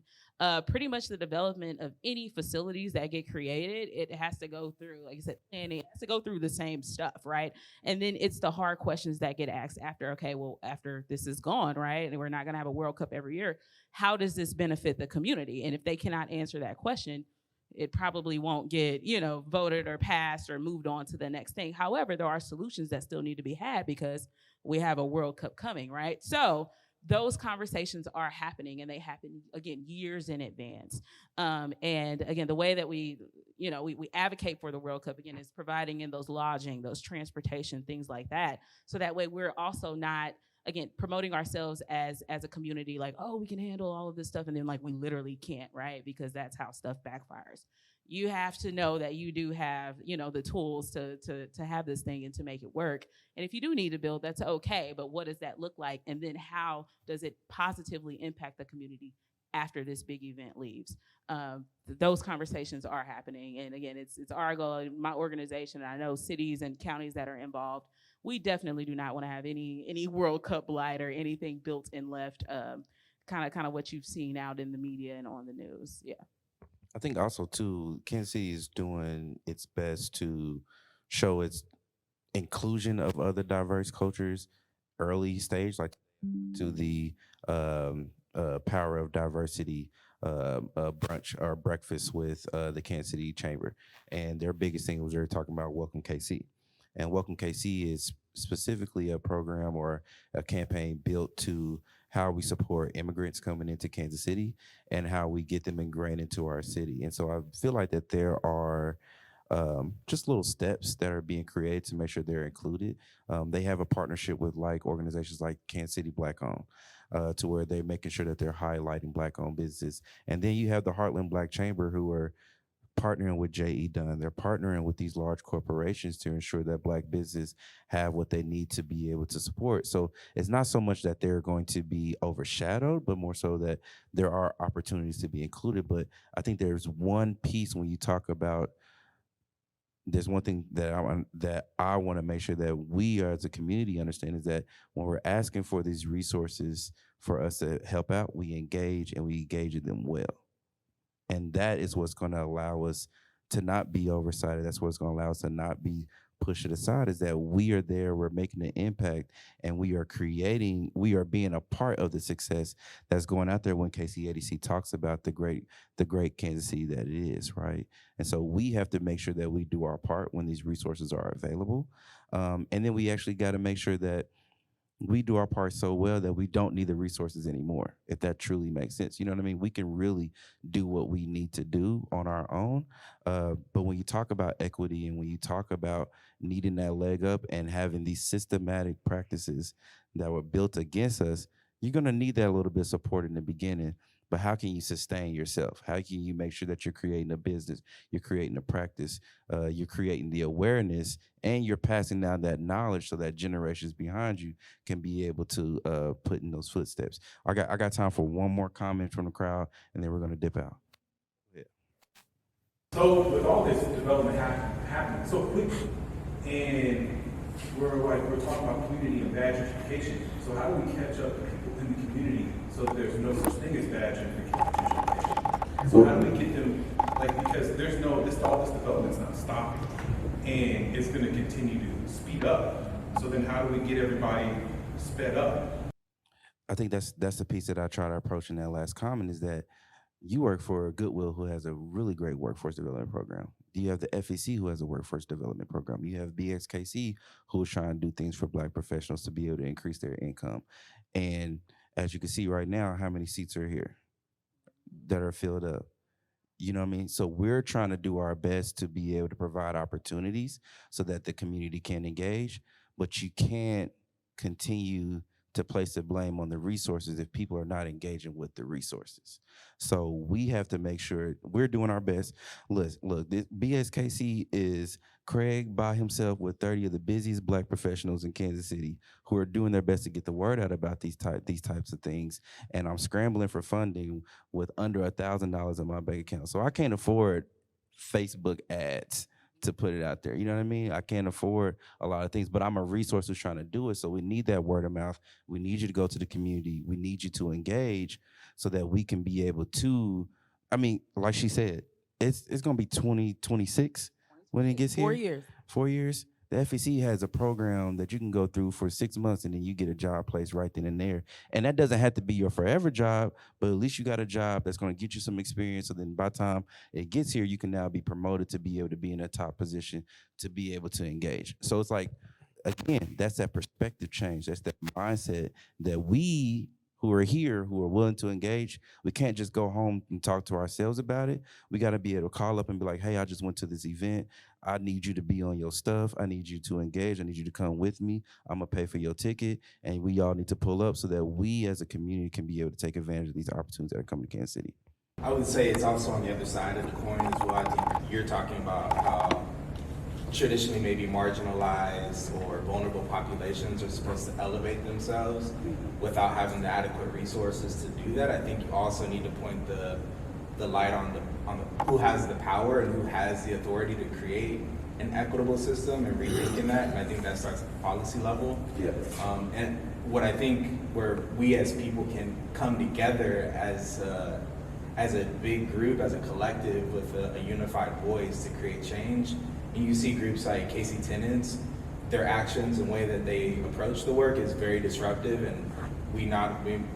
Pretty much the development of any facilities that get created, it has to go through, like I said, planning, it has to go through the same stuff, right? And then it's the hard questions that get asked after, okay, well, after this is gone, right? And we're not gonna have a World Cup every year. How does this benefit the community? And if they cannot answer that question, it probably won't get, voted or passed or moved on to the next thing. However, there are solutions that still need to be had because we have a World Cup coming, right? So those conversations are happening, and they happen, again, years in advance. And again, the way that we advocate for the World Cup, again, is providing in those lodging, those transportation, things like that. So that way we're also not, again, promoting ourselves as a community, like, oh, we can handle all of this stuff, and then like we literally can't, right? Because that's how stuff backfires. You have to know that you do have, the tools to have this thing and to make it work. And if you do need to build, that's okay, but what does that look like? And then how does it positively impact the community after this big event leaves. Those conversations are happening. And again, it's our goal, my organization, and I know cities and counties that are involved, we definitely do not want to have any World Cup light or anything built and left, kind of what you've seen out in the media and on the news. Yeah. I think also too, Kansas City is doing its best to show its inclusion of other diverse cultures early stage, like to the Power of Diversity brunch or breakfast with the Kansas City Chamber. And their biggest thing was they were talking about Welcome KC. And Welcome KC is specifically a program or a campaign built to how we support immigrants coming into Kansas City and how we get them ingrained into our city. And so I feel like that there are just little steps that are being created to make sure they're included. They have a partnership with like organizations like Kansas City Black Owned, to where they're making sure that they're highlighting Black owned businesses. And then you have the Heartland Black Chamber, who are partnering with J.E. Dunn. They're partnering with these large corporations to ensure that Black business have what they need to be able to support. So it's not so much that they're going to be overshadowed, but more so that there are opportunities to be included. But I think there's one piece when you talk about, there's one thing that I want to make sure that we as a community understand, is that when we're asking for these resources for us to help out, we engage and we engage in them well. And that is what's going to allow us to not be oversighted. That's what's going to allow us to not be pushed aside, is that we are there, we're making an impact, and we are being a part of the success that's going out there when KCADC talks about the great Kansas City that it is, right? And so we have to make sure that we do our part when these resources are available. And then we actually got to make sure that we do our part so well that we don't need the resources anymore, if that truly makes sense. You know what I mean? We can really do what we need to do on our own. But when you talk about equity and when you talk about needing that leg up and having these systematic practices that were built against us, you're going to need that a little bit of support in the beginning. But how can you sustain yourself? How can you make sure that you're creating a business, you're creating a practice, you're creating the awareness, and you're passing down that knowledge so that generations behind you can be able to put in those footsteps. I got time for one more comment from the crowd, and then we're going to dip out. Yeah. So with all this development happening so quickly, and we're talking about community and bad gentrification. So how do we catch up to people in the community so that there's no such thing as bad gentrification? So how do we get them, because there's all this development's not stopping, and it's going to continue to speed up. So then how do we get everybody sped up? I think that's the piece that I try to approach in that last comment, is that you work for Goodwill, who has a really great workforce development program. You have the FEC, who has a workforce development program. You have BXKC, who is trying to do things for Black professionals to be able to increase their income. And as you can see right now, how many seats are here that are filled up? You know what I mean? So we're trying to do our best to be able to provide opportunities so that the community can engage, but you can't continue to place the blame on the resources if people are not engaging with the resources. So we have to make sure we're doing our best. Look, this BSKC is Craig by himself with 30 of the busiest Black professionals in Kansas City who are doing their best to get the word out about these types of things. And I'm scrambling for funding with under $1,000 in my bank account. So I can't afford Facebook ads to put it out there. You know what I mean? I can't afford a lot of things, but I'm a resource who's trying to do it. So we need that word of mouth. We need you to go to the community. We need you to engage so that we can be able to, like she said, it's going to be 2026 when it gets here. 4 years. 4 years. The FEC has a program that you can go through for 6 months and then you get a job placed right then and there. And that doesn't have to be your forever job, but at least you got a job that's going to get you some experience. So then by the time it gets here, you can now be promoted to be able to be in a top position to be able to engage. So it's like, again, that's that perspective change. That's that mindset that we who are here, who are willing to engage, we can't just go home and talk to ourselves about it. We got to be able to call up and be like, hey, I just went to this event. I need you to be on your stuff. I need you to engage. I need you to come with me. I'm going to pay for your ticket. And we all need to pull up so that we as a community can be able to take advantage of these opportunities that are coming to Kansas City. I would say it's also on the other side of the coin as well. I think you're talking about how traditionally maybe marginalized or vulnerable populations are supposed to elevate themselves without having the adequate resources to do that. I think you also need to point the light on the who has the power and who has the authority to create an equitable system and rethinking that. And I think that starts at the policy level. Yeah. And what I think where we as people can come together as a big group, as a collective with a unified voice to create change. And you see groups like Casey Tenants, their actions and way that they approach the work is very disruptive, and we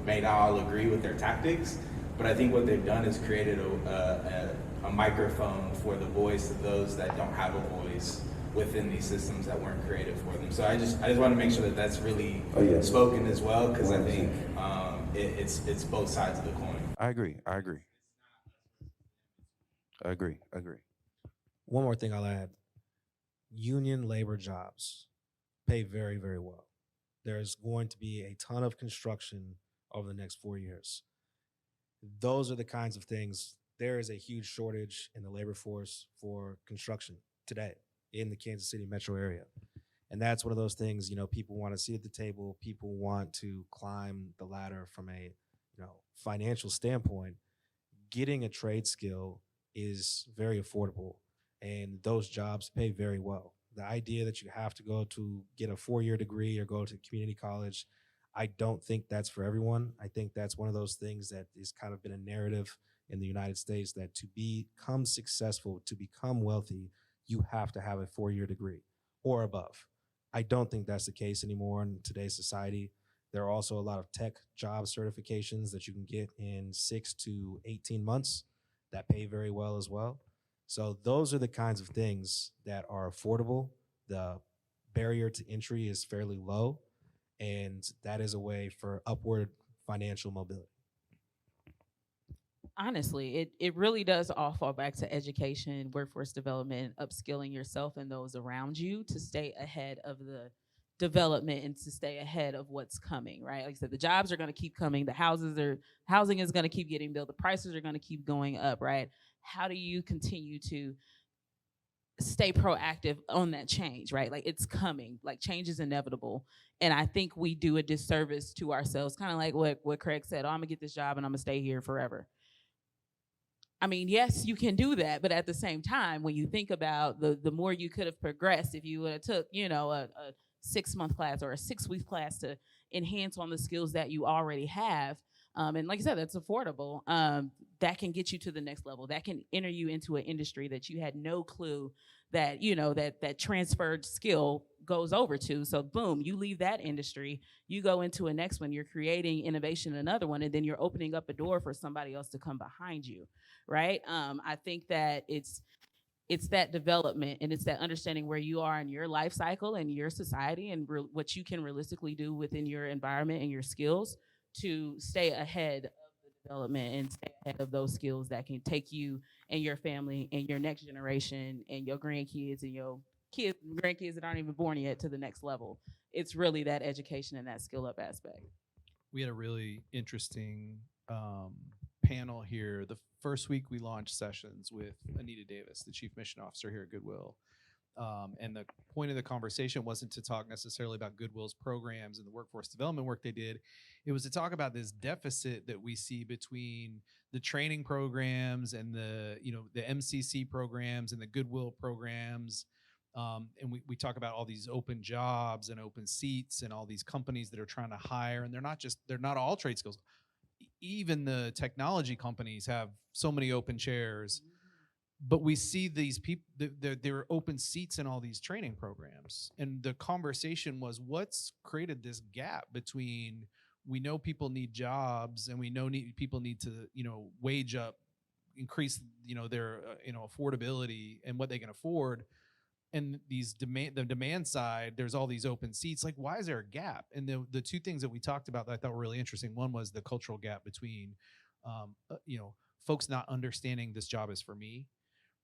may not all agree with their tactics, but I think what they've done is created a microphone for the voice of those that don't have a voice within these systems that weren't created for them. So I just want to make sure that that's really spoken as well, because I think it's both sides of the coin. I agree. One more thing I'll add. Union labor jobs pay very, very well. There's going to be a ton of construction over the next 4 years. Those are the kinds of things. There is a huge shortage in the labor force for construction today in the Kansas City metro area. And that's one of those things, people want to sit at the table, people want to climb the ladder from a, financial standpoint. Getting a trade skill is very affordable, and those jobs pay very well. The idea that you have to go to get a 4-year degree or go to community college, I don't think that's for everyone. I think that's one of those things that has kind of been a narrative in the United States, that to become successful, to become wealthy, you have to have a 4-year degree or above. I don't think that's the case anymore in today's society. There are also a lot of tech job certifications that you can get in 6 to 18 months that pay very well as well. So those are the kinds of things that are affordable. The barrier to entry is fairly low, and that is a way for upward financial mobility. Honestly, it really does all fall back to education, workforce development, upskilling yourself and those around you to stay ahead of the development and to stay ahead of what's coming, right? Like I said, the jobs are going to keep coming, the housing is going to keep getting built, the prices are going to keep going up, right? How do you continue to stay proactive on that change, right? Like, it's coming, like change is inevitable. And I think we do a disservice to ourselves, kind of like what Craig said, I'm gonna get this job and I'm gonna stay here forever. I mean, yes, you can do that, but at the same time, when you think about the more you could have progressed if you would have took, a 6-month class or a 6-week class to enhance on the skills that you already have. And like I said, that's affordable. That can get you to the next level. That can enter you into an industry that you had no clue that, that transferred skill goes over to. So boom, you leave that industry, you go into a next one, you're creating innovation in another one, and then you're opening up a door for somebody else to come behind you, right? I think that it's that development, and it's that understanding where you are in your life cycle and your society, and what you can realistically do within your environment and your skills to stay ahead of the development and stay ahead of those skills that can take you and your family and your next generation and your grandkids and your grandkids that aren't even born yet to the next level. It's really that education and that skill up aspect. We had a really interesting panel here. The first week we launched sessions with Anita Davis, the Chief Mission Officer here at Goodwill. And the point of the conversation wasn't to talk necessarily about Goodwill's programs and the workforce development work they did. It was to talk about this deficit that we see between the training programs and the MCC programs and the Goodwill programs. And we talk about all these open jobs and open seats and all these companies that are trying to hire. And they're not all trade skills. Even the technology companies have so many open chairs. But we see these people, there are open seats in all these training programs. And the conversation was, what's created this gap between, we know people need jobs and we know people need to, wage up, increase, their, affordability and what they can afford. And the demand side, there's all these open seats. Like, why is there a gap? And the two things that we talked about that I thought were really interesting. One was the cultural gap between, folks not understanding this job is for me.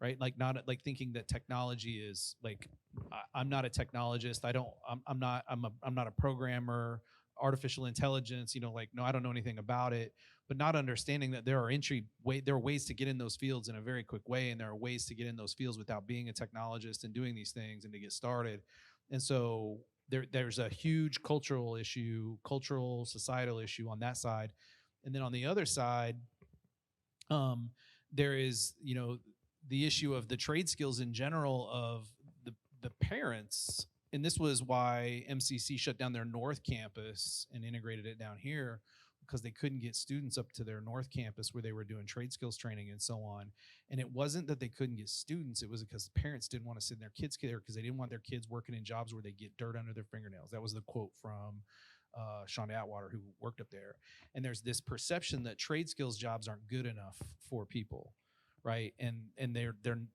Right? Like, not like thinking that technology is like, I'm not a technologist. I'm not a programmer. artificial intelligence, like, no, I don't know anything about it, but not understanding that there are ways to get in those fields in a very quick way. And there are ways to get in those fields without being a technologist and doing these things and to get started. And so there's a huge cultural societal issue on that side. And then on the other side, there is, the issue of the trade skills in general of the parents. And this was why MCC shut down their North Campus and integrated it down here, because they couldn't get students up to their North Campus where they were doing trade skills training and so on. And it wasn't that they couldn't get students, it was because parents didn't want to send their kids there because they didn't want their kids working in jobs where they get dirt under their fingernails. That was the quote from Sean Atwater, who worked up there. And there's this perception that trade skills jobs aren't good enough for people, right? And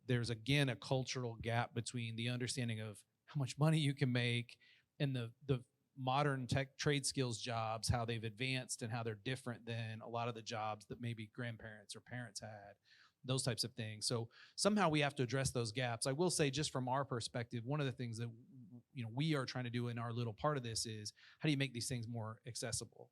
there's again a cultural gap between the understanding of how much money you can make and the modern tech trade skills jobs, how they've advanced and how they're different than a lot of the jobs that maybe grandparents or parents had, those types of things. So somehow we have to address those gaps. I will say, just from our perspective, one of the things that we are trying to do in our little part of this is, how do you make these things more accessible?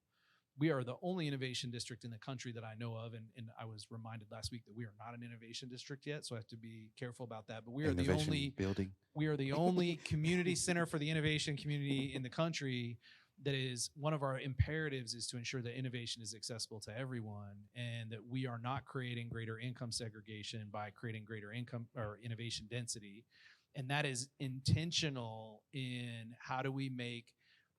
We are the only innovation district in the country that I know of, and I was reminded last week that we are not an innovation district yet, so I have to be careful about that. But we are the only building. We are the only community center for the innovation community in the country that is, one of our imperatives is to ensure that innovation is accessible to everyone, and that we are not creating greater income segregation by creating greater income or innovation density. And that is intentional in how do we make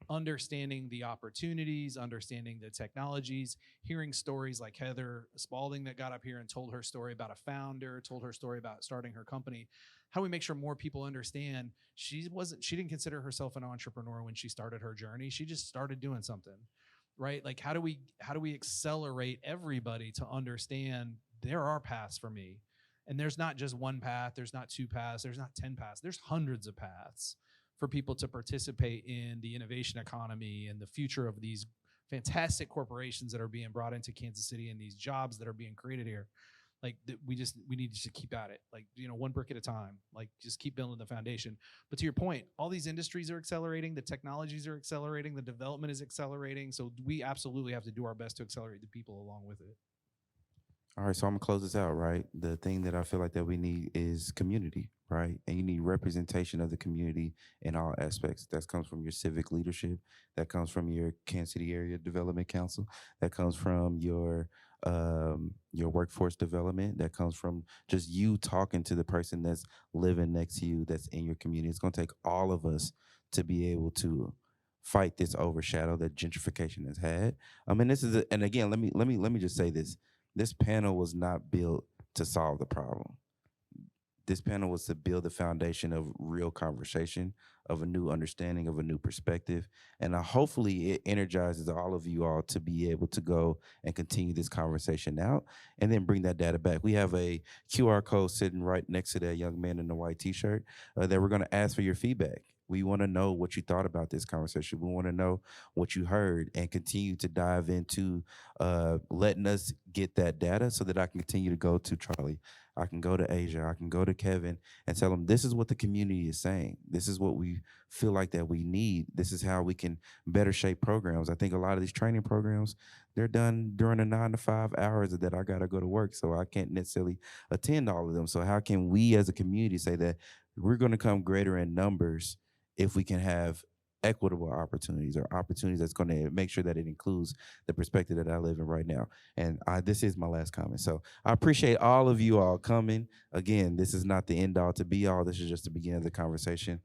understanding the opportunities, understanding the technologies, hearing stories like Heather Spalding that got up here and told her story about a founder, told her story about starting her company. How do we make sure more people understand she didn't consider herself an entrepreneur when she started her journey. She just started doing something, right? Like, how do we accelerate everybody to understand there are paths for me? And there's not just one path, there's not two paths, there's not 10 paths, there's hundreds of paths for people to participate in the innovation economy and the future of these fantastic corporations that are being brought into Kansas City and these jobs that are being created here. Like, we need to keep at it, like, one brick at a time, like, just keep building the foundation. But to your point, all these industries are accelerating, the technologies are accelerating, the development is accelerating. So we absolutely have to do our best to accelerate the people along with it. All right, so I'm gonna close this out, right? The thing that I feel like that we need is community, right? And you need representation of the community in all aspects. That comes from your civic leadership, that comes from your Kansas City Area Development Council, that comes from your workforce development, that comes from just you talking to the person that's living next to you, that's in your community. It's gonna take all of us to be able to fight this overshadow that gentrification has had. I mean, and again, let me just say this. This panel was not built to solve the problem. This panel was to build the foundation of real conversation, of a new understanding, of a new perspective. And hopefully it energizes all of you all to be able to go and continue this conversation out and then bring that data back. We have a QR code sitting right next to that young man in the white t-shirt that we're gonna ask for your feedback. We want to know what you thought about this conversation. We want to know what you heard and continue to dive into letting us get that data so that I can continue to go to Charlie. I can go to Asia. I can go to Kevin and tell them this is what the community is saying. This is what we feel like that we need. This is how we can better shape programs. I think a lot of these training programs, they're done during the 9 to 5 hours that I got to go to work, so I can't necessarily attend all of them. So how can we as a community say that we're going to come greater in numbers if we can have equitable opportunities or opportunities that's going to make sure that it includes the perspective that I live in right now. And this is my last comment. So I appreciate all of you all coming. Again, this is not the end all to be all. This is just the beginning of the conversation.